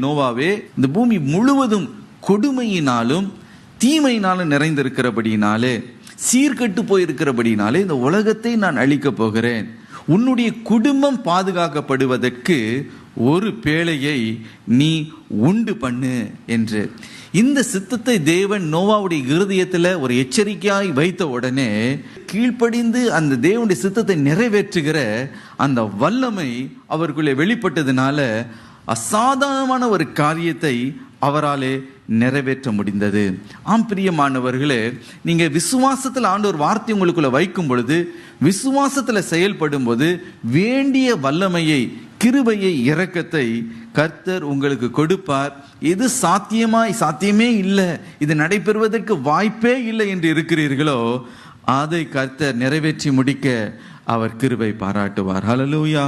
நோவாவே, இந்த பூமி முழுவதும் கொடுமையினாலும் தீமையினாலும் நிறைந்திருக்கிறபடினாலே, சீர்கெட்டு போயிருக்கிறபடினாலே இந்த உலகத்தை நான் அழிக்கப் போகிறேன். உன்னுடைய குடும்பம் பாதுகாக்கப்படுவதற்கு ஒரு பேழையை நீ உண்டு பண்ணு என்று. இந்த சித்தத்தை தேவன் நோவாவுடைய இருதயத்தில் ஒரு எச்சரிக்கையாய் வைத்த உடனே கீழ்ப்படிந்து அந்த தேவனுடைய சித்தத்தை நிறைவேற்றுகிற அந்த வல்லமை அவருக்குள்ளே வெளிப்பட்டதுனால அசாதாரணமான ஒரு காரியத்தை அவராலே நிறைவேற்ற முடிந்தது. ஆம் பிரியமானவர்களே, நீங்க விசுவாசத்தில் ஆண்டவர் வார்த்தை உங்களுக்குள்ள வைக்கும் பொழுது, விசுவாசத்தில் செயல்படும் போது வேண்டிய வல்லமையை, கிருபையை, இரக்கத்தை கர்த்தர் உங்களுக்கு கொடுப்பார். எது சாத்தியமே இல்லை, இது நடைபெறுவதற்கு வாய்ப்பே இல்லை என்று இருக்கிறீர்களோ அதை கர்த்தர் நிறைவேற்றி முடிக்க அவர் கிருபை பாராட்டுவார். ஹல்லேலூயா.